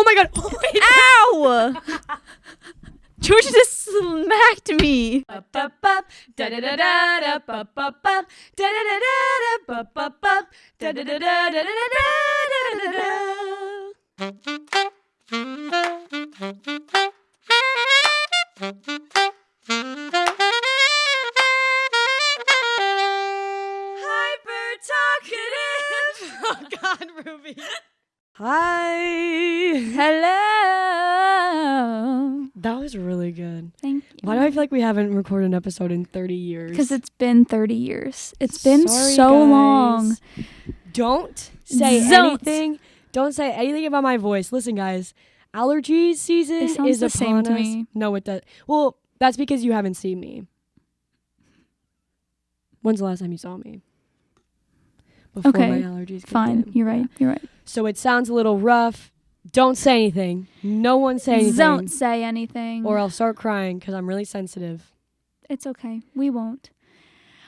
Oh my god. Oh my Ow! Georgia just smacked me. Oh god, Ruby. Hi. Hello. That was really good. Thank you. Why do I feel like we haven't recorded an episode in 30 years? Because it's been 30 years. It's been Sorry, so guys. long. Don't say Don't. anything. Don't say anything about my voice. Listen, guys. Allergy season It sounds is the upon same to us. me. No, it does. Well, that's because you haven't seen me. When's the last time you saw me? Before Okay, my allergies kicked Fine. in. You're right. You're right. So it sounds a little rough. Don't say anything. No one say anything. Don't say anything. Or I'll start crying because I'm really sensitive. It's okay. We won't.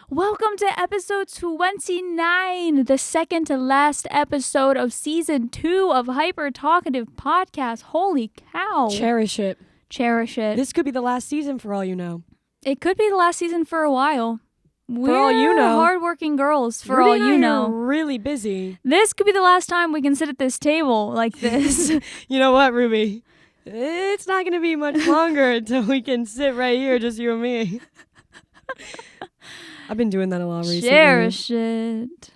Welcome to episode 29, the second to last episode of season 2 of Hyper Talkative Podcast. Holy cow. Cherish it. Cherish it. This could be the last season for all you know. It could be the last season for a while. We're all you know. hardworking girls, for Ruby all and you I know. are really busy. This could be the last time we can sit at this table like this. You know what, Ruby? It's not going to be much longer until we can sit right here, just you and me. I've been doing that a lot recently. Cherish it.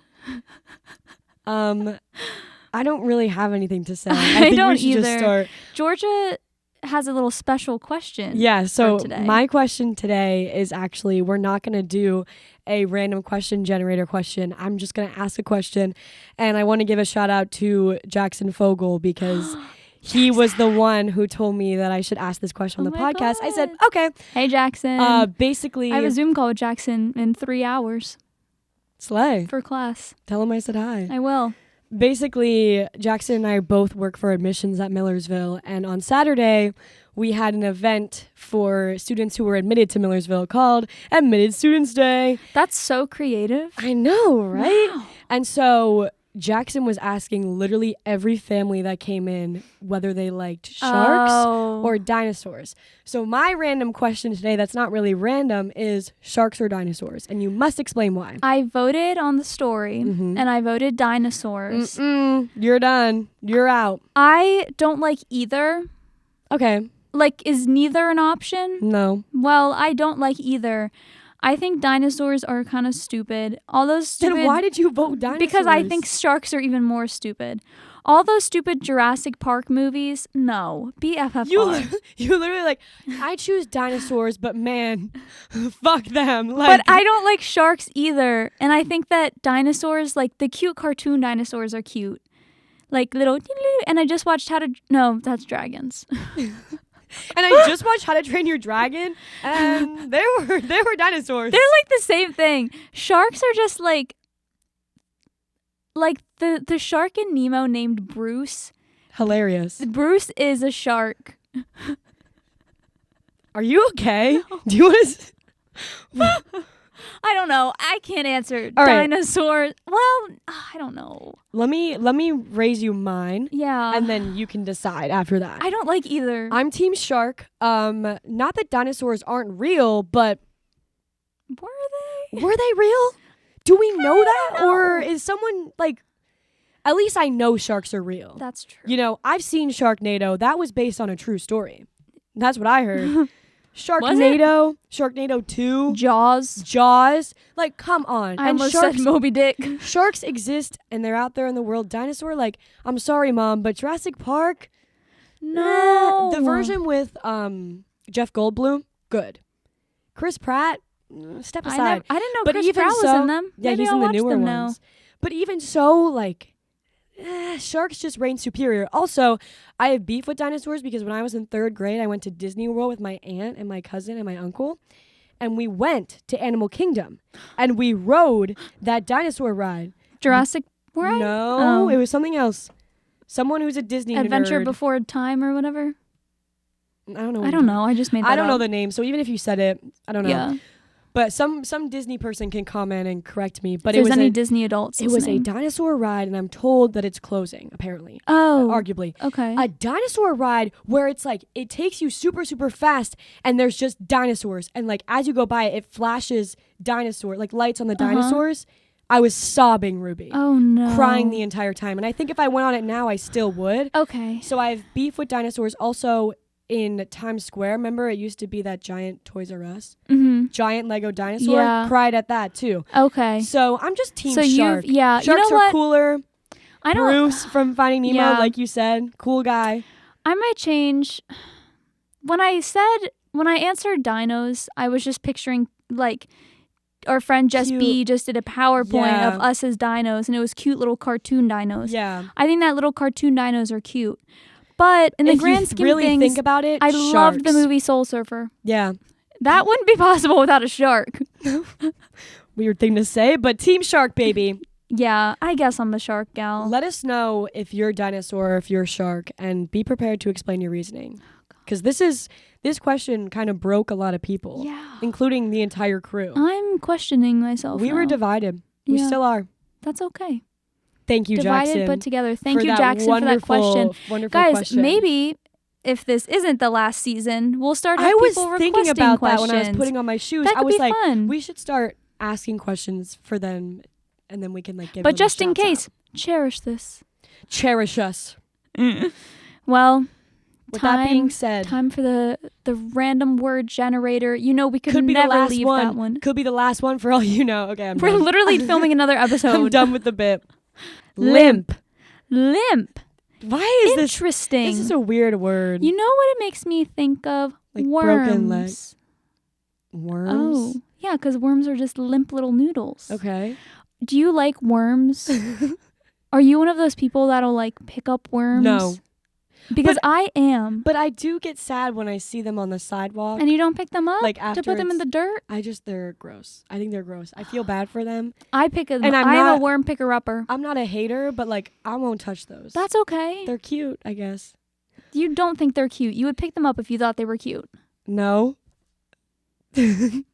I don't really have anything to say. I I think don't we should just either. start. Georgia has a little special question. Yeah, so today. my question today is actually, we're not going to do a random question generator question. I'm just going to ask a question, and I want to give a shout out to Jackson Fogel because he was the one who told me that I should ask this question on Oh the my podcast. I said, God. okay. Hey, Jackson. Basically, I have a Zoom call with Jackson in 3 hours Slay. for class. Tell him I said hi. I will. Basically, Jackson and I both work for admissions at Millersville, and on Saturday, we had an event for students who were admitted to Millersville called Admitted Students Day. That's so creative. I know, right? Wow. And so Jackson was asking literally every family that came in whether they liked sharks Oh. or dinosaurs. So my random question today that's not really random is sharks or dinosaurs, and you must explain why. I voted on the story, Mhm. and I voted dinosaurs. You're done. You're out. I don't like either. Okay. Like, is neither an option? No. Well, I don't like either. I think dinosaurs are kind of stupid. All those stupid... Then why did you vote dinosaurs? Because I think sharks are even more stupid. All those stupid Jurassic Park movies, no. BFFR. you literally like, I choose dinosaurs, but man, fuck them. Like, But I don't like sharks either. And I think that dinosaurs, like the cute cartoon dinosaurs are cute. Like little... And I just watched No, that's dragons. And I just watched How to Train Your Dragon, and there were dinosaurs. They're like the same thing. Sharks are just like the shark in Nemo named Bruce. Hilarious. Bruce is a shark. Are you okay? No. Do you want to? I don't know. I can't answer. All right. Dinosaurs. Well, I don't know. Let me raise you mine, Yeah. and then you can decide after that. I don't like either. I'm Team Shark. Not that dinosaurs aren't real, but Were were they real? Do we know that, don't know. or is someone like? At least I know sharks are real. they? That's true. You know, I've seen Sharknado. That was based on a true story. That's what I heard. Sharknado, Sharknado 2, Jaws. Jaws. Like, come on. I And almost sharks, said Moby Dick. sharks exist and they're out there in the world. Dinosaur, like, I'm sorry, Mom, but Jurassic Park, No. the version with Jeff Goldblum, good. Chris Pratt, step aside. I didn't know But Chris even Pratt was so- in them. Yeah, Maybe he's I'll in the watch newer them ones. But even so, like, sharks just reign superior. Also, I have beef with dinosaurs because when I was in 3rd grade, I went to Disney World with my aunt and my cousin and my uncle, and we went to Animal Kingdom, and we rode that dinosaur ride. Jurassic World? No, Oh. it was something else. Someone who's a Disney Adventure nerd. Before Time or whatever. I don't know. I don't know. I just made that I don't know up. the name, so even if you said it, I don't know. Yeah. But some Disney person can comment and correct me. But if it there's was any Disney adults it was a listening. dinosaur ride, and I'm told that it's closing, apparently. Oh. Arguably. Okay. A dinosaur ride where it's like, it takes you super, super fast, and there's just dinosaurs. And like, as you go by it flashes like lights on the dinosaurs. I was sobbing, Ruby. Oh, no. Crying the entire time. And I think if I went on it now, I still would. Okay. So I have beef with dinosaurs. Also in Times Square, remember it used to be that giant Toys R Us? Mm-hmm. Giant Lego dinosaur. Yeah. Cried at that too. Okay. So I'm just team So shark. yeah. Sharks you know are what? cooler. I don't. Bruce from Finding Nemo, Yeah. like you said. Cool guy. I might change. When I answered dinos, I was just picturing like our friend Jess Cute. B just did a PowerPoint Yeah. of us as dinos, and it was cute little cartoon dinos. Yeah. I think that little cartoon dinos are cute, but in the If grand you scheme really of things, think about it, I sharks. loved the movie Soul Surfer. Yeah. That wouldn't be possible without a shark. Weird thing to say, but team shark, baby. Yeah, I guess I'm the shark gal. Let us know if you're a dinosaur or if you're a shark, and be prepared to explain your reasoning. Because this question kind of broke a lot of people, Yeah. including the entire crew. I'm questioning myself. We were now. divided. We Yeah. still are. That's okay. Thank you, Divided Jackson. but together. Thank for you, that Jackson, for that question. Wonderful Guys, question. maybe if this isn't the last season, we'll start I have was people thinking requesting about questions. that when I was putting on my shoes. That I could was be like, fun. we should start asking questions for them, and then we can like give But them just in shouts out. case, cherish this. Cherish us. Well, With that being time said, time for the random word generator. You know, we could be the never last leave one. that one. Could be the last one for all you know. Okay, I'm We're done. literally filming another episode. I'm done with the bit. Limp. Limp. Why is this? Interesting. This is a weird word. You know what it makes me think of? Like worms. broken leg. Worms. Oh, yeah, because worms are just limp little noodles. Okay. Do you like worms? Are you one of those people that'll like pick up worms? No. Because I am. But I do get sad when I see them on the sidewalk. And you don't pick them up Like to after put them in it's- the dirt? They're gross. I think they're gross. I feel bad for them. I pick them. And I'm I'm not- a worm picker-upper. I'm not a hater, but like I won't touch those. That's okay. They're cute, I guess. You don't think they're cute. You would pick them up if you thought they were cute. No.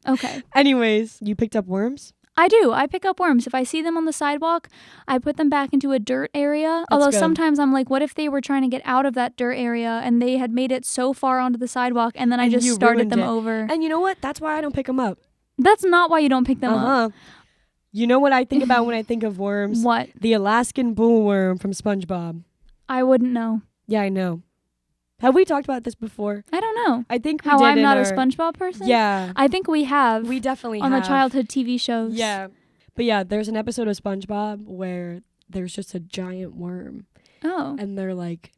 Okay. Anyways, you picked up worms? I do. I pick up worms. If I see them on the sidewalk, I put them back into a dirt area. Although good. sometimes I'm like, what if they were trying to get out of that dirt area and they had made it so far onto the sidewalk and then I And just you started ruined them it. over? And you know what? That's why I don't pick them up. That's not why you don't pick them up. You know what I think about when I think of worms? What? The Alaskan bullworm from SpongeBob. I wouldn't know. Yeah, I know. Have we talked about this before? I don't know. I think we How did I'm in not a our- SpongeBob person? Yeah. I think we have We definitely on have. the childhood TV shows. Yeah. But yeah, there's an episode of SpongeBob where there's just a giant worm. Oh. And they're like,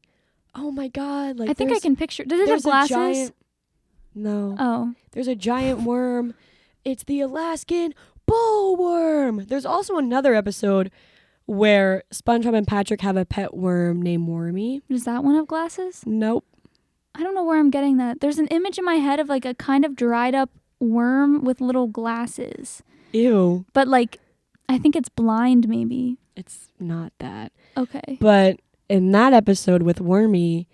oh my God. Like I think I there's- can picture. Does it have there's a glasses? giant- No. Oh. There's a giant worm. It's the Alaskan bullworm. There's also another episode where SpongeBob and Patrick have a pet worm named Wormy. Does that one have glasses? Nope. I don't know where I'm getting that. There's an image in my head of like a kind of dried up worm with little glasses. Ew. But like, I think it's blind maybe. It's not that. Okay. But in that episode with Wormy,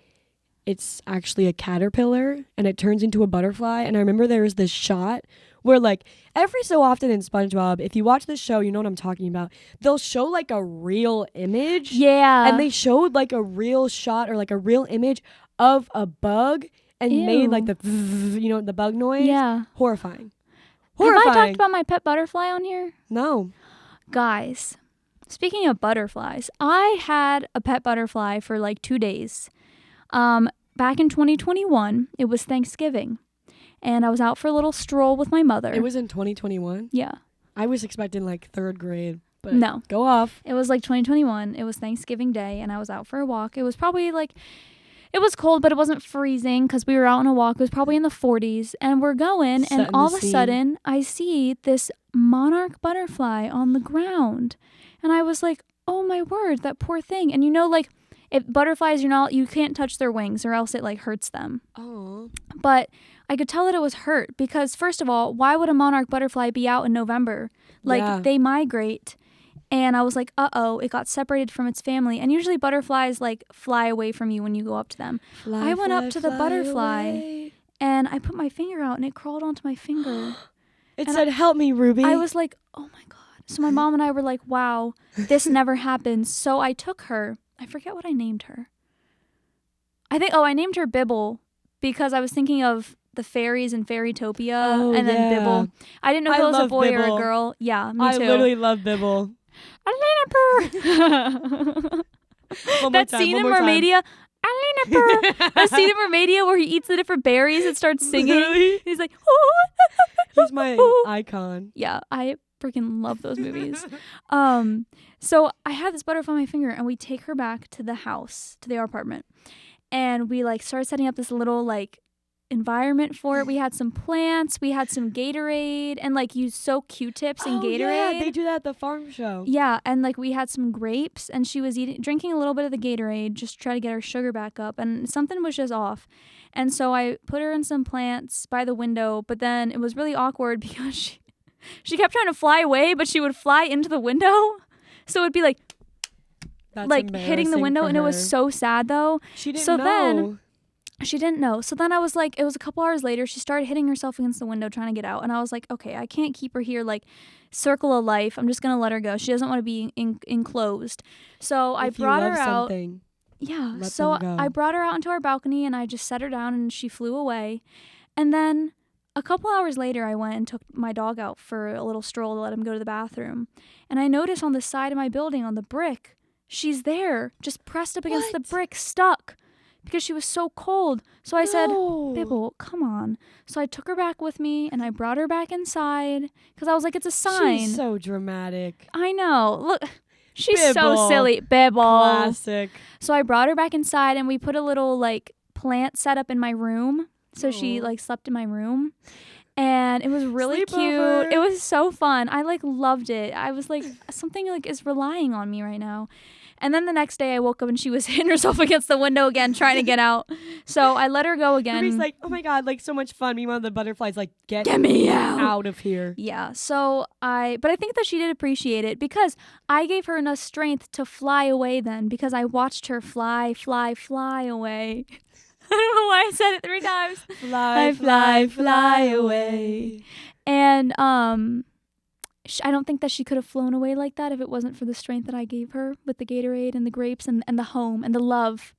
it's actually a caterpillar and it turns into a butterfly. And I remember there was this shot where like every so often in SpongeBob, if you watch the show, you know what I'm talking about. They'll show like a real image. Yeah. And they showed like a real shot or like a real image of a bug and made like the, the bug noise. Yeah. Horrifying. Have I Horrifying. talked about my pet butterfly on here? No. Guys, speaking of butterflies, I had a pet butterfly for like 2 days. Back in 2021, it was Thanksgiving, and I was out for a little stroll with my mother. It was in 2021. Yeah. I was expecting like third grade, but No. go off. It was like 2021. It was Thanksgiving Day, and I was out for a walk. It was probably like, it was cold, but it wasn't freezing because we were out on a walk. It was probably in the 40s, and we're going, and Setting all the of a scene. sudden, I see this monarch butterfly on the ground, and I was like, oh my word, that poor thing. And you know, like, if butterflies, you can't touch their wings, or else it like hurts them. Oh. But I could tell that it was hurt because, first of all, why would a monarch butterfly be out in November? Like, Yeah. they migrate. And I was like, uh-oh, it got separated from its family. And usually butterflies, like, fly away from you when you go up to them. Fly, I went up to the fly butterfly. away. And I put my finger out, and it crawled onto my finger. It said, "Help me, Ruby." I was like, oh my God. So my mom and I were like, wow, this never happens. So I took her. I forget what I named her. I named her Bibble because I was thinking of the fairies in Fairytopia and then Bibble. I didn't know if it was a boy or a girl. Yeah, me too. I literally love Bibble. That scene in Mermaidia. That scene in Mermaidia where he eats the different berries and starts singing. Literally. He's like, oh. He's my icon. Yeah, I freaking love those movies. So I had this butterfly on my finger, and we take her back to the house, to our apartment, and we like started setting up this little like environment for it. We had some plants, we had some Gatorade, and like you soak Q-tips in Gatorade. Yeah, they do that at the farm show. Yeah, and like we had some grapes, and she was drinking a little bit of the Gatorade just to try to get her sugar back up, and something was just off. And so I put her in some plants by the window, but then it was really awkward because she kept trying to fly away, but she would fly into the window. So it'd be like hitting the window, and it was so sad though. She didn't know. Then she didn't know. So then I was like, it was a couple hours later, she started hitting herself against the window trying to get out. And I was like, okay, I can't keep her here like circle of life. I'm just going to let her go. She doesn't want to be enclosed. So I brought her out. Yeah. So I brought her out onto our balcony and I just set her down and she flew away. And then a couple hours later, I went and took my dog out for a little stroll to let him go to the bathroom. And I noticed on the side of my building on the brick, she's there, just pressed up against the brick, stuck. Because she was so cold. So I said, Bibble, come on. So I took her back with me and I brought her back inside because I was like, it's a sign. She's so dramatic. I know. Look, she's Bibble. So silly. Bibble. Classic. So I brought her back inside and we put a little like plant set up in my room. So she like slept in my room. And it was really Sleepover. cute. It was so fun. I like loved it. I was like, something like is relying on me right now. And then the next day I woke up and she was hitting herself against the window again, trying to get out. So I let her go again. Ruby's like, oh my God, like so much fun. Meanwhile, the butterfly's like, get me out of here. Yeah. So but I think that she did appreciate it because I gave her enough strength to fly away then because I watched her fly away. I don't know why I said it 3 times. Fly away. And I don't think that she could have flown away like that if it wasn't for the strength that I gave her with the Gatorade and the grapes and the home and the love.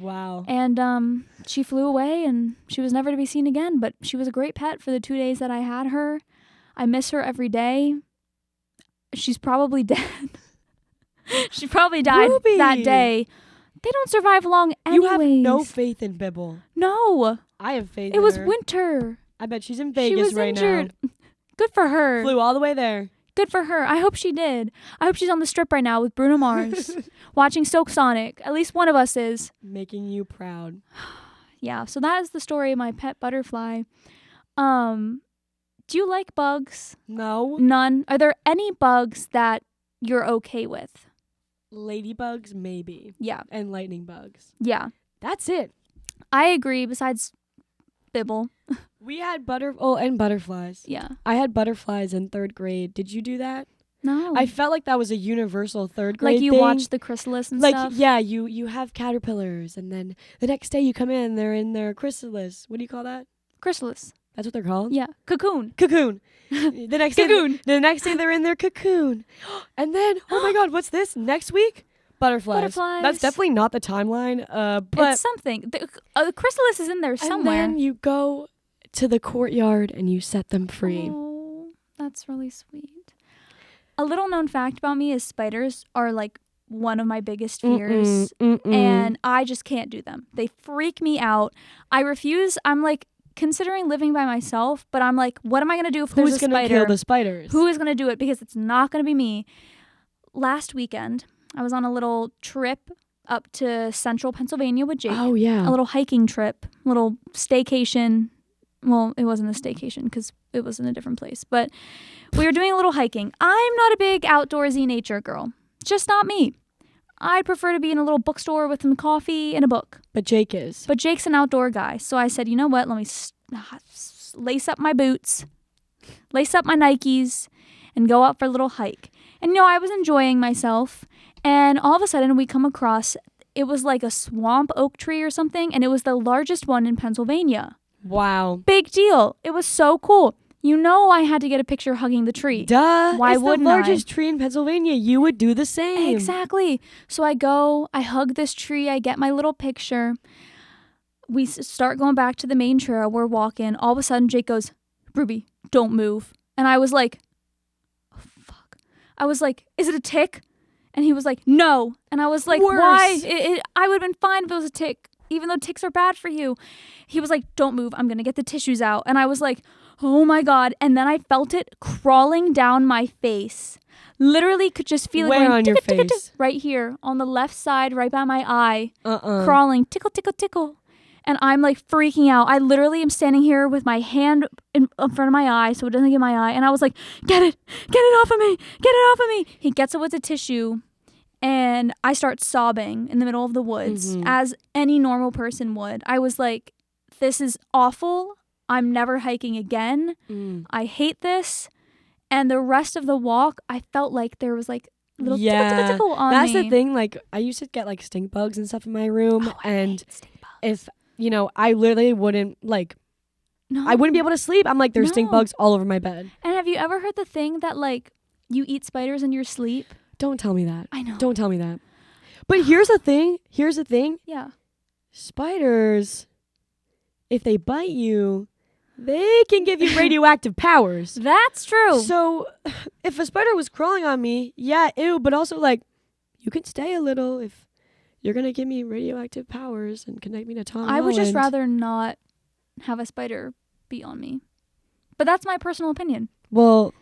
Wow. And she flew away and she was never to be seen again, but she was a great pet for the 2 days that I had her. I miss her every day. She's probably dead. She probably died Ruby. That day. They don't survive long anyways. You have no faith in Bibble. No. I have faith in her. It was her. Winter. I bet she's in Vegas right injured. now. Good for her. Flew all the way there. Good for her. I hope she did. I hope she's on the strip right now with Bruno Mars, watching Silk Sonic. At least one of us is. Making you proud. Yeah, so that is the story of my pet butterfly. Do you like bugs? No. None. Are there any bugs that you're okay with? Ladybugs, maybe. Yeah. And lightning bugs. Yeah. That's it. I agree, besides Bibble. We had and butterflies. Yeah. I had butterflies in 3rd grade. Did you do that? No. I felt like that was a universal 3rd grade like you thing. watch the chrysalis and like, stuff? yeah, you have caterpillars, and then the next day you come in, they're in their chrysalis. What do you call that? Chrysalis. That's what they're called? Yeah. Cocoon. Cocoon. The next Cocoon. Day, the next day they're in their cocoon. And then, oh my God, what's this? Next week? Butterflies. That's definitely not the timeline. But it's something. The chrysalis is in there somewhere. And then you go to the courtyard and you set them free. Oh, that's really sweet. A little known fact about me is spiders are like one of my biggest fears. And I just can't do them. They freak me out. I refuse. I'm like considering living by myself, but I'm like, what am I going to do if there's a spider? Who's going to kill the spiders? Who is going to do it? Because it's not going to be me. Last weekend, I was on a little trip up to central Pennsylvania with Jake. Oh, yeah. A little hiking trip, a little staycation. Well, it wasn't a staycation because it was in a different place. But we were doing a little hiking. I'm not a big outdoorsy nature girl. Just not me. I'd prefer to be in a little bookstore with some coffee and a book. But Jake is. But Jake's an outdoor guy. So I said, you know what? Let me lace up my boots, lace up my Nikes, and go out for a little hike. And, I was enjoying myself. And all of a sudden, we come across, it was like a swamp oak tree or something. And it was the largest one in Pennsylvania. Wow. Big deal. It was so cool. You know I had to get a picture hugging the tree. Duh. Why it's wouldn't the I? largest tree in Pennsylvania. You would do the same. Exactly. So I go, I hug this tree, I get my little picture. We start going back to the main trail. We're walking. All of a sudden, Jake goes, Ruby, don't move. And I was like, oh, fuck. I was like, is it a tick? And he was like, no. And I was like, Worse. why? I would have been fine if it was a tick, even though ticks are bad for you. He was like, don't move. I'm going to get the tissues out. And I was like, oh my God. And then I felt it crawling down my face. Literally could just feel it Where going on your tickle, tickle, face? tickle, right here on the left side, right by my eye, crawling, tickle, tickle, tickle. And I'm like freaking out. I literally am standing here with my hand in front of my eye so it doesn't get my eye. And I was like, get it off of me, get it off of me. He gets it with the tissue and I start sobbing in the middle of the woods as any normal person would. I was like, this is awful. I'm never hiking again. I hate this. And the rest of the walk, I felt like there was like little tickle on That's me. the thing. Like, I used to get like stink bugs and stuff in my room. I and hate stink bugs. if, I literally wouldn't No. I wouldn't be able to sleep. I'm like, there's stink No. bugs all over my bed. And have you ever heard the thing that like you eat spiders in your sleep? Don't tell me that. I know. Don't tell me that. But here's the thing. Yeah. Spiders, if they bite you, they can give you radioactive powers. That's true. So if a spider was crawling on me, yeah, ew, but also like, you can stay a little if you're going to give me radioactive powers and connect me to Tom I would just Holland. rather not have a spider be on me. But that's my personal opinion. Well,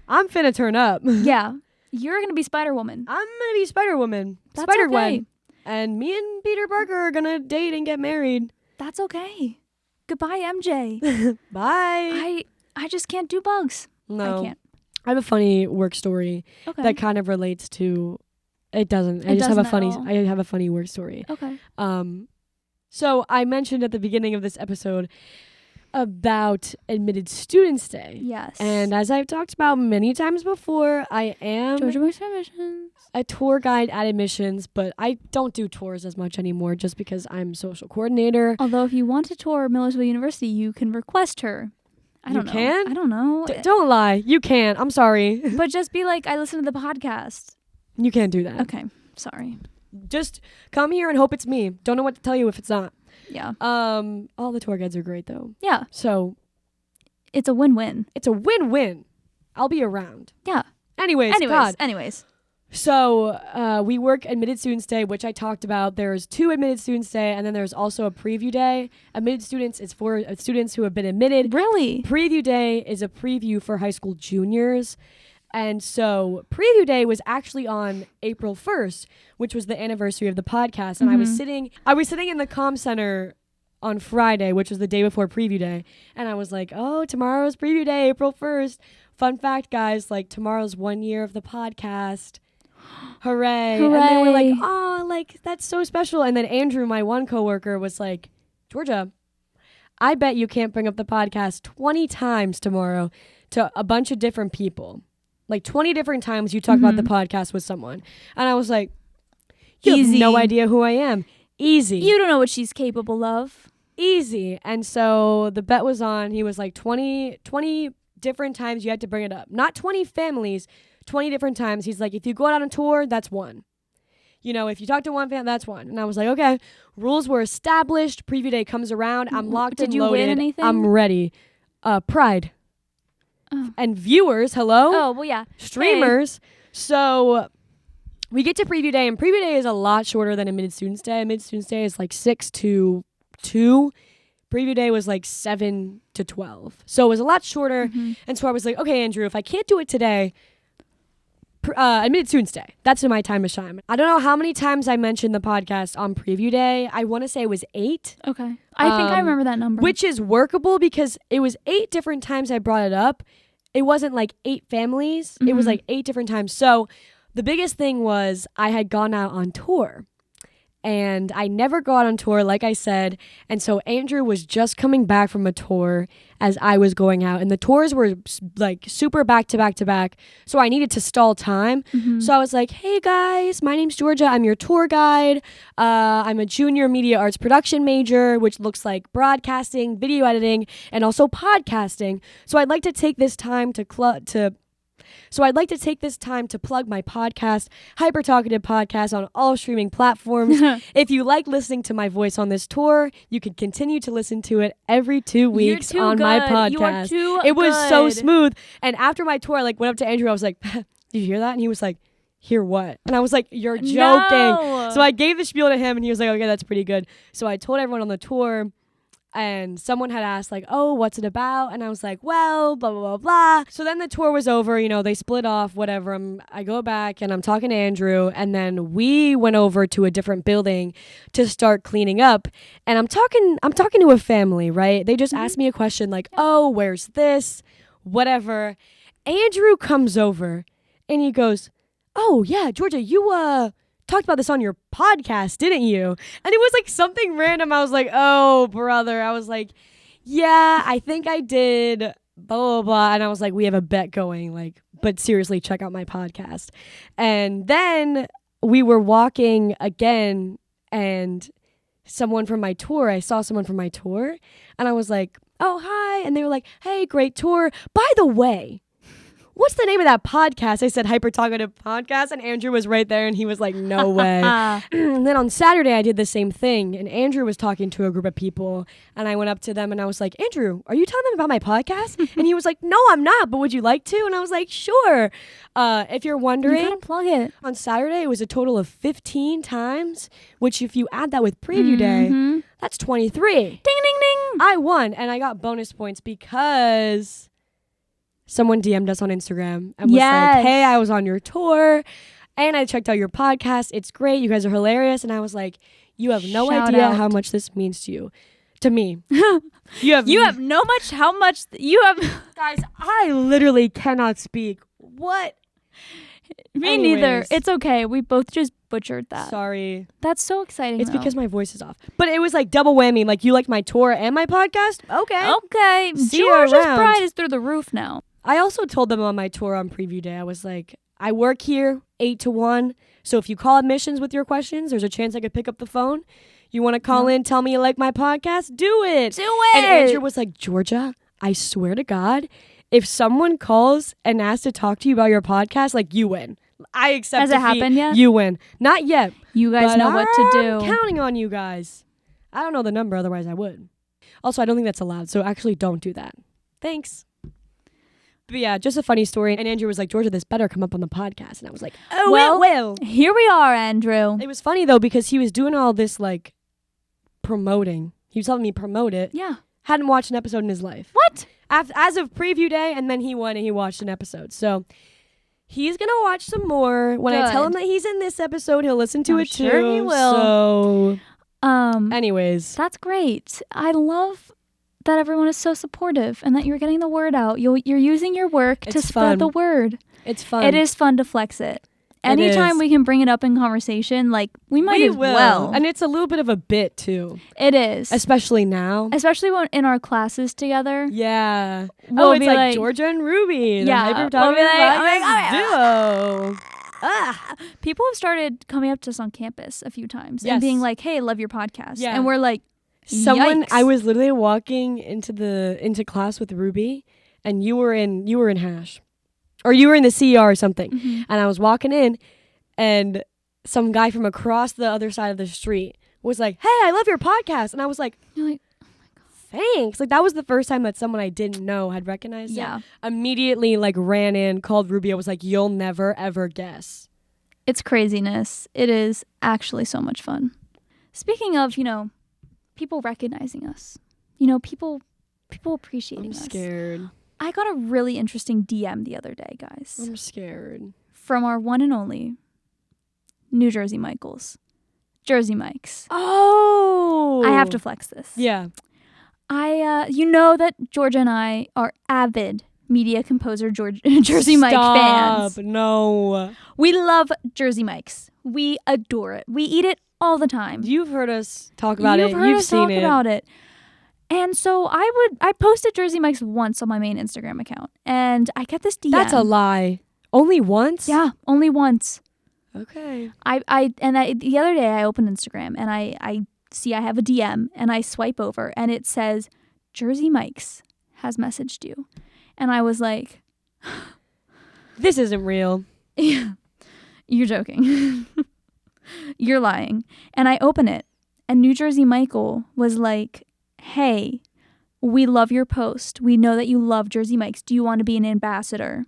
I'm finna turn up. Yeah. You're going to be Spider Woman. I'm gonna be Spider Woman. That's Spider okay. Gwen. And me and Peter Parker are gonna date and get married. That's okay. Goodbye, MJ. Bye. I just can't do bugs. No. I can't. I have a funny work story Okay. that kind of relates to it doesn't. It doesn't at all. I have a funny work story. Okay. So I mentioned at the beginning of this episode about Admitted Students Day. Yes. And as I've talked about many times before, I am Georgia Boys Admissions. a tour guide at Admissions, but I don't do tours as much anymore just because I'm social coordinator. Although if you want to tour Millersville University, you can request her. I don't know. can? I don't know. Don't lie. You can. I'm sorry. But just be like, I listen to the podcast. You can't do that. Okay. Sorry. Just come here and hope it's me. Don't know what to tell you if it's not. Yeah. All the tour guides are great though. Yeah. So It's a win-win. it's a win-win. I'll be around. Yeah. Anyways, God. Anyways. So we work Admitted Students Day, which I talked about. There's 2 Admitted Students Day, and then there's also a Preview Day. Admitted Students is for students who have been admitted. Really? Preview Day is a preview for high school juniors. And so Preview Day was actually on April 1st, which was the anniversary of the podcast. And I was sitting in the comm center on Friday, which was the day before Preview Day. And I was like, oh, tomorrow's Preview Day, April 1st. Fun fact, guys, like tomorrow's 1 year of the podcast. Hooray. And they were like, Hooray. oh, like that's so special. And then Andrew, my one coworker, was like, Georgia, I bet you can't bring up the podcast 20 times tomorrow to a bunch of different people. Like 20 different times you talk about the podcast with someone. And I was like, you have Easy. no idea who I am. Easy. You don't know what she's capable of. Easy. And so the bet was on. He was like 20 different times you had to bring it up. Not 20 families, 20 different times. He's like, if you go out on a tour, that's one. You know, if you talk to one family, that's one. And I was like, okay. Rules were established. Preview day comes around. I'm locked Did and you loaded. win anything? I'm ready. Pride. Oh. And viewers, hello? Oh, well, yeah. Streamers. So we get to Preview Day, and Preview Day is a lot shorter than Admitted Students Day. Admitted Students Day is like 6 to 2. Preview Day was like 7 to 12. So it was a lot shorter. And so I was like, okay, Andrew, if I can't do it today, Admitted Students Day. That's my time to shine. I don't know how many times I mentioned the podcast on Preview Day. I want to say it was 8. Okay. I think I remember that number. Which is workable because it was 8 different times I brought it up. It wasn't like 8 families. It was like 8 different times. So the biggest thing was I had gone out on tour. and I never go out on tour, like I said. And so Andrew was just coming back from a tour as I was going out, and the tours were like super back to back to back. So I needed to stall time. So I was like, hey guys, my name's Georgia. I'm your tour guide. I'm a junior media arts production major, which looks like broadcasting, video editing, and also podcasting. So I'd like to take this time to plug my podcast, Hyper Talkative Podcast, on all streaming platforms. If you like listening to my voice on this tour, you can continue to listen to it every 2 weeks on my podcast. It was so smooth. And after my tour, I went up to Andrew. I was like, did you hear that? And he was like, hear what? And I was like, you're joking. No. So I gave the spiel to him, and he was like, okay, that's pretty good. So I told everyone on the tour. And someone had asked, oh, what's it about? And I was like, well, blah, blah, blah, blah. So then the tour was over, they split off, whatever. I go back and I'm talking to Andrew. And then we went over to a different building to start cleaning up. And I'm talking to a family, right? They just asked me a question oh, where's this? Whatever. Andrew comes over and he goes, oh, yeah, Georgia, you, talked about this on your podcast, didn't you? And it was something random. I was like, oh, brother. I was like, yeah, I think I did, blah, blah, blah. And I was like, we have a bet going, but seriously, check out my podcast. And then we were walking again, and I saw someone from my tour, and I was like, oh, hi. And they were like, hey, great tour. By the way, what's the name of that podcast? I said Hyper Talkative Podcast, and Andrew was right there, and he was like, no way. And then on Saturday, I did the same thing, and Andrew was talking to a group of people, and I went up to them, and I was like, Andrew, are you telling them about my podcast? And he was like, no, I'm not, but would you like to? And I was like, sure. If you're wondering, you gotta plug it. On Saturday, it was a total of 15 times, which if you add that with preview day, that's 23. Ding, ding, ding. I won, and I got bonus points because someone DM'd us on Instagram and was like, hey, I was on your tour and I checked out your podcast. It's great. You guys are hilarious. And I was like, you have no idea how much this means to you. To me. You have Guys, I literally cannot speak. What? Me neither. It's okay. We both just butchered that. Sorry. That's so exciting. It's because my voice is off. But it was double whammy. You liked my tour and my podcast? Okay. See George's you around. pride is through the roof now. I also told them on my tour on preview day, I was like, I work here 8 to 1. So if you call admissions with your questions, there's a chance I could pick up the phone. You want to call in, tell me you like my podcast? Do it. And Andrew was like, Georgia, I swear to God, if someone calls and asks to talk to you about your podcast, you win. I accept Has it happened yet? You win. Not yet. You guys know what to do. I'm counting on you guys. I don't know the number, otherwise I would. Also, I don't think that's allowed, so actually don't do that. Thanks. But yeah, just a funny story. And Andrew was like, Georgia, this better come up on the podcast. And I was like, oh, well, it will. Here we are, Andrew. It was funny, though, because he was doing all this, promoting. He was helping me promote it. Yeah. Hadn't watched an episode in his life. What? As of preview day, and then he won and he watched an episode. So he's going to watch some more. When I tell him that he's in this episode, he'll listen to it too. Sure he will. So, anyways. That's great. I love that everyone is so supportive and that you're getting the word out. You're using your work to spread the word. It's fun. It is fun to flex it. Anytime we can bring it up in conversation, we might as well. And it's a little bit of a bit too. It is. Especially now. Especially when in our classes together. Yeah. We'll it's like Georgia and Ruby. Yeah. We'll be duo. People have started coming up to us on campus a few times and being like, hey, love your podcast. Yeah. And we're like, yikes. Yikes. I was literally walking into class with Ruby, and you were in Hash. Or you were in the CER or something. Mm-hmm. And I was walking in, and some guy from across the other side of the street was like, hey, I love your podcast. And I was like, you're like, oh my God. Thanks. That was the first time that someone I didn't know had recognized it. Immediately, ran in, called Ruby. I was like, you'll never, ever guess. It's craziness. It is actually so much fun. Speaking of, people recognizing us, people appreciating us. I'm scared. I got a really interesting DM the other day, guys. I'm scared. From our one and only New Jersey Michaels. Jersey Mikes. Oh! I have to flex this. Yeah. You know that Georgia and I are avid media composer Jersey Mike fans. No. We love Jersey Mike's. We adore it. We eat it all the time. You've heard us talk about it. You've heard You've us seen talk it. about it. And so I posted Jersey Mike's once on my main Instagram account, and I get this DM. That's a lie. Only once? Yeah, only once. Okay. The other day I opened Instagram and I see I have a DM and I swipe over and it says Jersey Mike's has messaged you, and I was like, This isn't real. you're joking. You're lying. And I open it, and New Jersey Michael was like, hey, we love your post. We know that you love Jersey Mike's. Do you want to be an ambassador?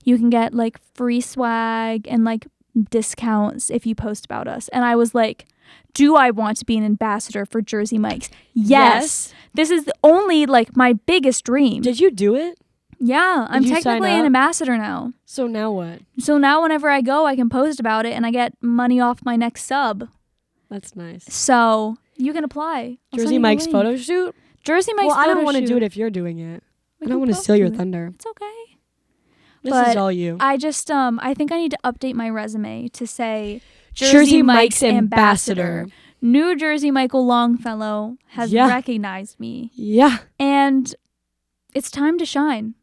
You can get like free swag and like discounts if you post about us. And I was like, do I want to be an ambassador for Jersey Mike's? Yes. This is only like my biggest dream. Did you do it? Yeah, I'm Did you sign technically an up? ambassador now. So now what? So now whenever I go, I can post about it and I get money off my next sub. That's nice. So you can apply. I'll send Jersey you the Mike's link. photo shoot? Jersey Mike's Well, I don't photo want to do shoot. it if you're doing it. We I don't can want to both steal your do it. thunder. It's okay. This But is all you. I just I think I need to update my resume to say Jersey Mike's ambassador. New Jersey Michael Longfellow has Yeah. recognized me, Yeah. and it's time to shine.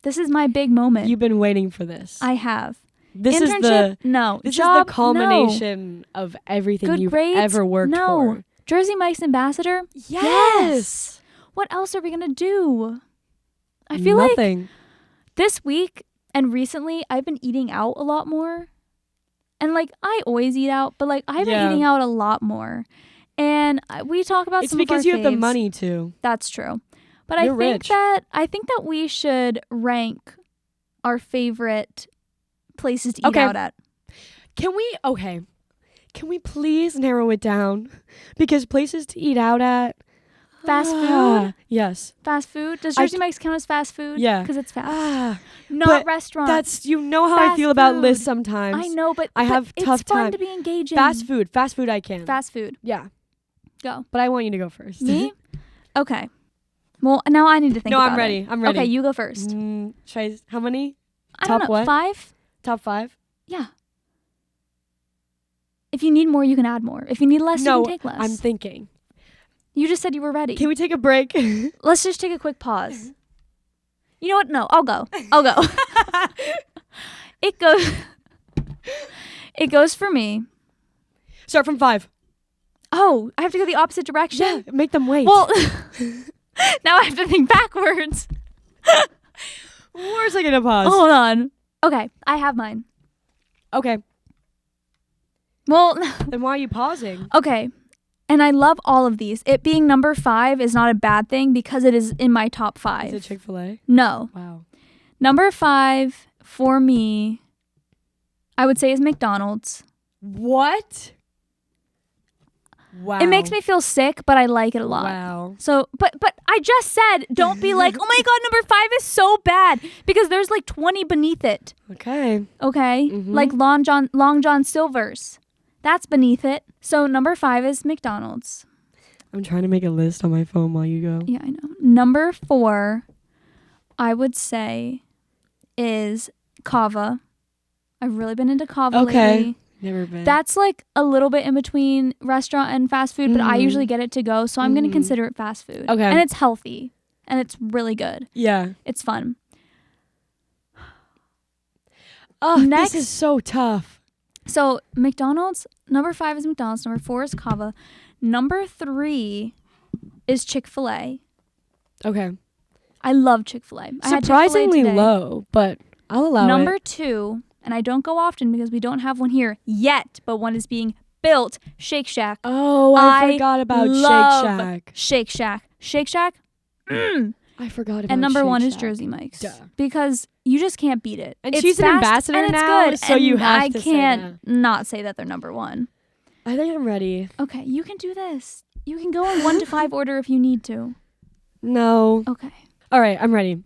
This is my big moment. You've been waiting for this. I have. This Internship? is the No. this Job? is the culmination of everything Good you've grades? ever worked No. for. Jersey Mike's ambassador? Yes. What else are we going to do? I feel like Nothing. this week and recently I've been eating out a lot more. And like I always eat out, but like I've been Yeah. eating out a lot more. And we talk about It's some because of our you have the faves. money to. That's true. But You're rich. I think that we should rank our favorite places to eat Okay. out at. Can we please narrow it down? Because places to eat out at. Fast food? Yes. Fast food? Does I Jersey Mike's count as fast food? Yeah. Because it's fast. Ah, Not but restaurant. that's how I Fast feel about food. lists sometimes. I know, but I but have it's tough fun time. to be engaging. Fast food I can. Fast food. Yeah. Go. But I want you to go first. Me? Okay. Well, now I need to think No, about I'm ready. it. I'm ready. Okay, you go first. How many? I don't top know. what? 5? Top 5? Yeah. If you need more, you can add more. If you need less, No, you can take less. I'm thinking. You just said you were ready. Can we take a break? Let's just take a quick pause. You know what? No, I'll go. It goes for me. Start from 5. Oh, I have to go the opposite direction? Yeah, make them wait. Well, now I have to think backwards. we're taking a pause. Hold on. Okay, I have mine. Okay. Well, Then why are you pausing? okay. And I love all of these. It being number 5 is not a bad thing because it is in my top 5. Is it Chick-fil-A? No. Wow. Number 5 for me, I would say is McDonald's. What? Wow. It makes me feel sick, but I like it a lot. Wow. So, but I just said, don't be like, oh my God, number 5 is so bad because there's like 20 beneath it. Okay. Okay. Mhm. Like Long John Silver's. That's beneath it. So number 5 is McDonald's. I'm trying to make a list on my phone while you go. Yeah, I know. Number 4, I would say, is Kava. I've really been into Kava Okay. lately. Never been. That's like a little bit in between restaurant and fast food, but I Mhm. usually get it to go, so I'm going to Mhm. consider it fast food. Okay. And it's healthy, and it's really good. Yeah. It's fun. Oh, Next- this is so tough. So McDonald's, number 5 is McDonald's, number 4 is Kava, number 3 is Chick-fil-A. Okay. I love Chick-fil-A. I had Chick-fil-A Surprisingly today. low, but I'll allow Number it. 2, and I don't go often because we don't have one here yet, but one is being built, Shake Shack. Oh, I I forgot about love Shake Shack. Shake Shack. Shake Shack. I forgot about And number Shake 1 is Shack. Jersey Mike's. Duh. Because you just can't beat it. And It's she's an fast ambassador and it's now, good, so and you have I to say can't not say that they're number 1. I think I'm ready. Okay, you can do this. You can go in 1 to 5 order if you need to. No. Okay. All right, I'm ready.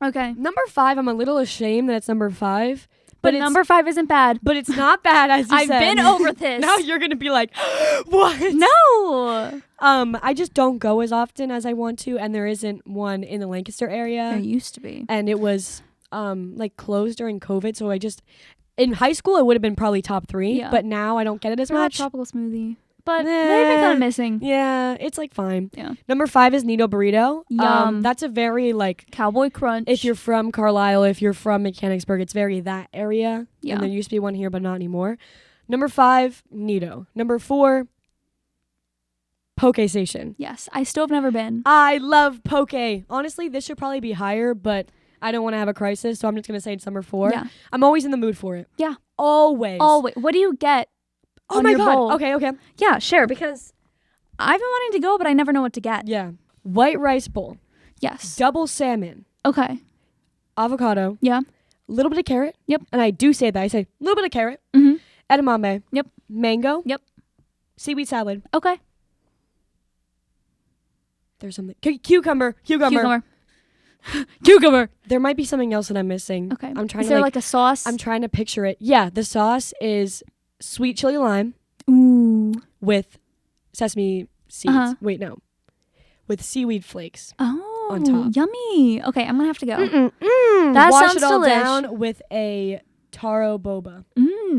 Okay. Number 5, I'm a little ashamed that it's number 5. But it's, number 5 isn't bad. but it's not bad, as you I've said. been over this. Now you're gonna be like, what? No. I just don't go as often as I want to, and there isn't one in the Lancaster area. There used to be. And it was like closed during COVID, so I just in high school it would have been probably top 3, Yeah. but now I don't get it as What about much. tropical smoothie? But they've been kind of missing. Yeah, it's like fine. Yeah. Number 5 is Nito Burrito. Yum. That's a very like Cowboy Crunch. if you're from Carlisle, if you're from Mechanicsburg, it's very that area. Yeah. And there used to be one here, but not anymore. Number 5, Nito. Number 4, Poke Station. Yes, I still have never been. I love Poke. Honestly, this should probably be higher, but I don't want to have a crisis, so I'm just going to say it's number 4. Yeah. I'm always in the mood for it. Yeah. Always. Wait, what do you get? Oh on my your God. bowl? Okay. Yeah, sure, because I've been wanting to go, but I never know what to get. Yeah. White rice bowl. Yes. Double salmon. Okay. Avocado. Yeah. A little bit of carrot. Yep. And I do say that. I say a little bit of carrot. Mm-hmm. Edamame. Yep. Mango. Yep. Seaweed salad. Okay. There's something. Cucumber. Cucumber. Cucumber. There might be something else that I'm missing. Okay. I'm trying Is to there like a sauce? I'm trying to picture it. Yeah, the sauce is sweet chili lime Ooh. with sesame seeds. Uh-huh. Wait, no. With seaweed flakes. Oh, On top. yummy. Okay, I'm gonna have to go. That Wash sounds it all delish. down With a taro boba.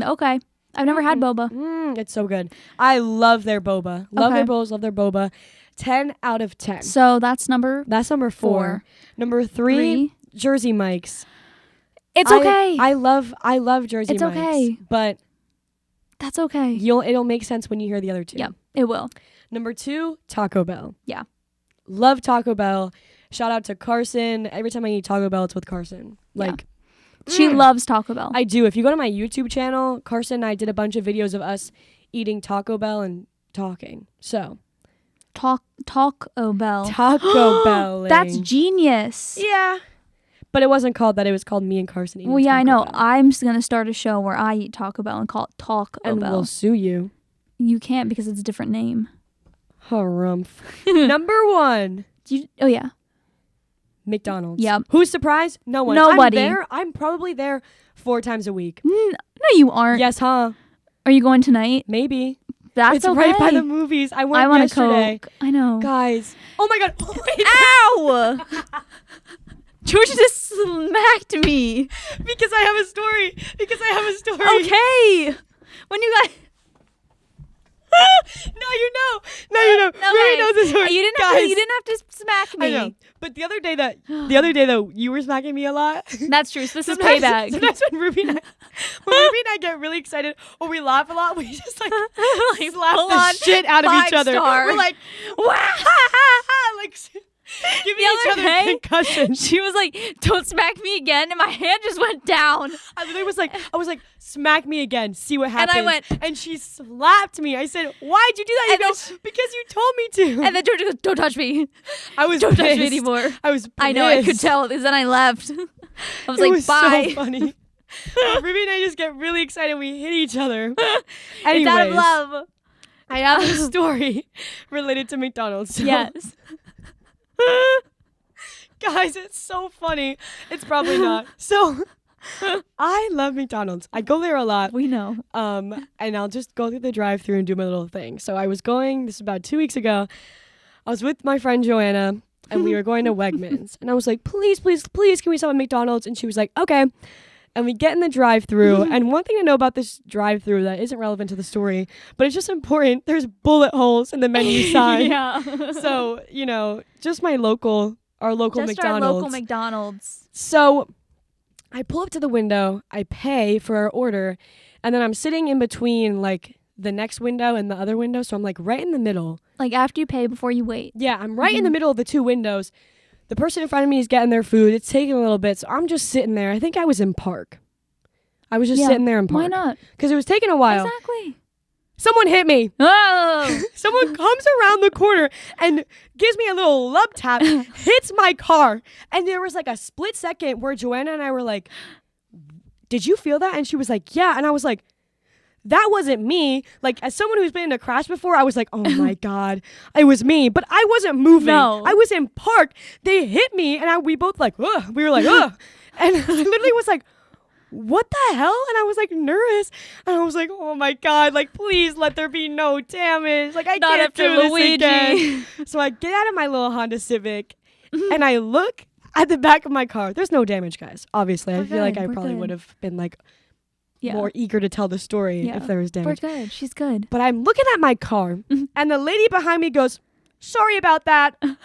Okay. I've never had boba. It's so good. I love their boba. Love Okay. their bowls. Love their boba. 10 out of 10. So that's number That's number 4. Number 3, Jersey Mike's. It's okay. I love Jersey It's Mike's. okay. But That's okay. it'll make sense when you hear the other 2. Yeah, it will. Number 2, Taco Bell. Yeah. Love Taco Bell. Shout out to Carson. Every time I eat Taco Bell, it's with Carson. Like, She loves Taco Bell. I do. If you go to my YouTube channel, Carson and I did a bunch of videos of us eating Taco Bell and talking. So, Taco Bell. Taco Bell. That's genius. Yeah. But it wasn't called that. It was called me and Carson eating Well, yeah, I Taco know. Bell. I'm just gonna start a show where I eat Taco Bell and call it Taco And Bell. we'll sue you. You can't because it's a different name. Harumph. Number 1. Oh yeah. McDonald's. Yep. Who's surprised? No one. Nobody. I'm probably there 4 times a week. No, you aren't. Yes, huh? Are you going tonight? Maybe. That's It's okay. right by the movies. I went I want a yesterday. Coke. I know. Guys. Oh my God. Ow! George just smacked me. Because I have a story. Okay. When you got No, you know. Really knows the story. You didn't have to smack me. I know. But the other day that you were smacking me a lot. That's true. So this is Sometimes- payback. Sometimes when Ruby and I get really excited or we laugh a lot, we just like slap full the on shit out of each other. 5-star. We're like, like giving each other other day, concussions. She was like, "Don't smack me again," and my hand just went down. I literally was like, smack me again, see what happens. And I went, and she slapped me. I said, why'd you do that? You And go, then because you told me to. And then Georgia goes, "Don't touch me. I was Don't touch me pissed. anymore." I was pissed. I know. I could tell because then I left. I was It like, was "Bye." so funny. Ruby and I just get really excited. We hit each other. It's Anyways, out of love. I have a story related to McDonald's. So- Yes. Guys, it's so funny. It's probably not. So I love McDonald's. I go there a lot. We know. And I'll just go through the drive-thru and do my little thing. So I was going, this is about 2 weeks ago. I was with my friend Joanna and we were going to Wegmans. And I was like, please, please, please, can we stop at McDonald's? And she was like, okay. And we get in the drive-thru. And one thing to know about this drive-thru that isn't relevant to the story, but it's just important, there's bullet holes in the menu sign. Yeah. So, just our local Just our McDonald's. local McDonald's. So I pull up to the window, I pay for our order, and then I'm sitting in between like the next window and the other window. So I'm like right in the middle. Like after you pay, before you wait. Yeah, I'm right in the middle of the 2 windows. The person in front of me is getting their food. It's taking a little bit. So I'm just sitting there. I think I was in park. I was just Yeah, sitting there in park. Why not? Because it was taking a while. Exactly. Someone hit me. Oh. Someone comes around the corner and gives me a little love tap, hits my car. And there was like a split second where Joanna and I were like, did you feel that? And she was like, yeah. And I was like, that wasn't me. Like, as someone who's been in a crash before, I was like, oh my God, it was me. But I wasn't moving. No. I was in park. They hit me and we both like, ugh. We were like, ugh. And I literally was like, what the hell? And I was like nervous. And I was like, oh my God, like please let there be no damage. Like I Not can't after do this Luigi. again. So I get out of my little Honda Civic and I look at the back of my car. There's no damage, guys. Obviously, I We're feel like good, I we're probably good. would have been like Yeah. more eager to tell the story Yeah. if there was We're damage. good. She's good. But I'm looking at my car, and the lady behind me goes, sorry about that. Rolls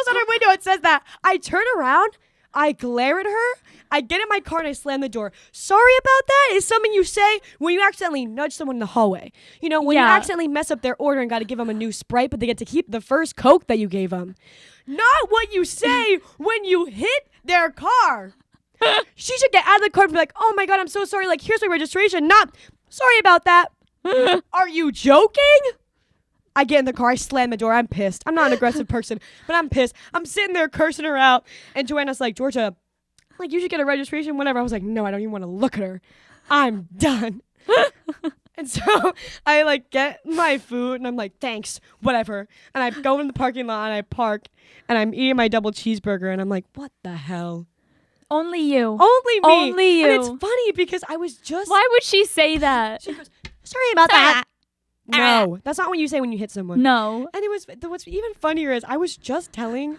out her window and says that. I turn around, I glare at her, I get in my car and I slam the door. Sorry about that is something you say when you accidentally nudge someone in the hallway. You know, when you Yeah. accidentally mess up their order and got to give them a new Sprite, but they get to keep the first Coke that you gave them. Not what you say when you hit their car. She should get out of the car and be like, oh my God, I'm so sorry. Like, here's my registration. Not, sorry about that. Are you joking? I get in the car, I slam the door. I'm pissed. I'm not an aggressive person, but I'm pissed. I'm sitting there cursing her out. And Joanna's like, Georgia, like, you should get a registration, whatever. I was like, no, I don't even want to look at her. I'm done. And so I like get my food and I'm like, thanks, whatever. And I go in the parking lot and I park and I'm eating my double cheeseburger and I'm like, what the hell? Only you. Only me. Only you. And it's funny because I was just. Why would she say that? She goes, sorry about that. No, that's not what you say when you hit someone. No. And what's even funnier is I was just telling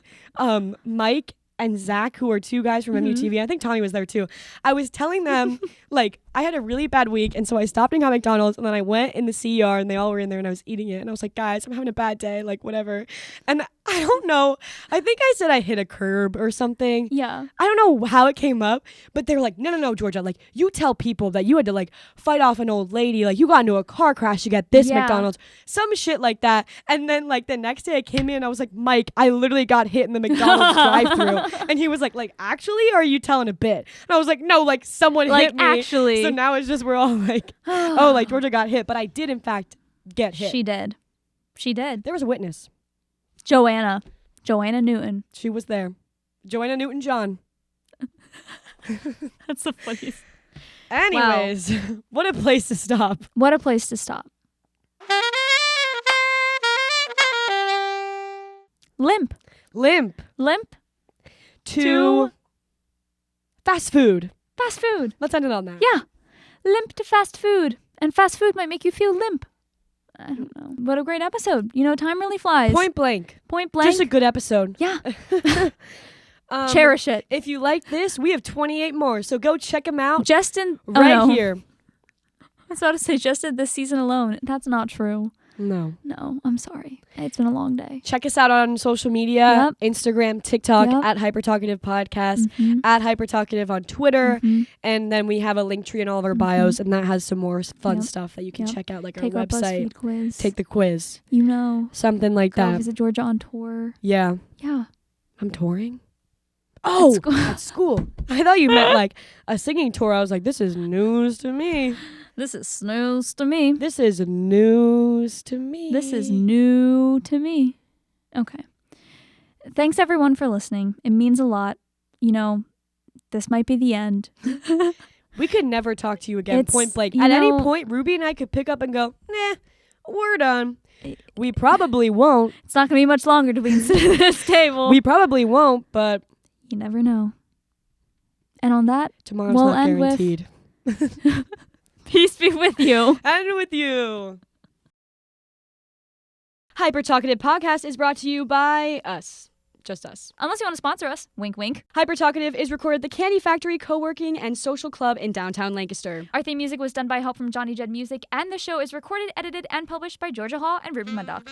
Mike and Zach, who are two guys from MUTV. I think Tommy was there too. I was telling them, like, I had a really bad week, and so I stopped and got McDonald's, and then I went in the CER, and they all were in there, and I was eating it, and I was like, guys, I'm having a bad day, like, whatever. And I don't know. I think I said I hit a curb or something. Yeah. I don't know how it came up, but they were like, no, Georgia, like, you tell people that you had to, like, fight off an old lady, like, you got into a car crash to get this Yeah. McDonald's, some shit like that. And then, like, the next day I came in, and I was like, Mike, I literally got hit in the McDonald's drive-thru. And he was like, actually, or are you telling a bit? And I was like, no, like, someone Like, hit me. actually. So now it's just, we're all like, oh, like, Georgia got hit. But I did, in fact, get hit. She did. She did. There was a witness. Joanna Newton. She was there. Joanna Newton-John. That's the funniest. Anyways, what a place to stop. What a place to stop. Limp Limp to fast food. fast food. Let's end it on that. Yeah. Limp to fast food. And fast food might make you feel limp. I don't know. What a great episode. You know, time really flies. Point blank. Point blank. Just a good episode. Yeah. Cherish Cherish it. If you like this, we have 28 more. So go check them out Justin. right here. I was about to say just in this season alone. That's not true. No. No, I'm sorry. It's been a long day. Check us out on social media, Yep. Instagram, TikTok, Yep. at Hypertalkative Podcast, Mhm. at Hypertalkative on Twitter. Mhm. And then we have a link tree in all of our bios, and that has some more fun Yep. stuff that you can Yep. check out, like Take our our website. BuzzFeed quiz. Take the quiz. You know. Something like Go that. visit Georgia on tour. Yeah. Yeah. I'm touring? Oh, school. at school. I thought you meant like a singing tour. I was like, this is news to me. This is snooze to me. This is news to me. This is new to me. Okay. Thanks everyone for listening. It means a lot. You know, this might be the end. We could never talk to you again, It's- point blank. you At any know- point, Ruby and I could pick up and go, nah, we're done. We probably won't. It's not going to be much longer till we can sit at this table. We probably won't, but You never know. And on that, tomorrow's We'll not end with- guaranteed. peace be with you. And with you. Hyper Talkative Podcast is brought to you by us. Just us. Unless you want to sponsor us. Wink, wink. Hyper Talkative is recorded at the Candy Factory Co-working and Social Club in downtown Lancaster. Our theme music was done by help from Johnny Jed Music, and the show is recorded, edited, and published by Georgia Hall and Ruby Murdoch.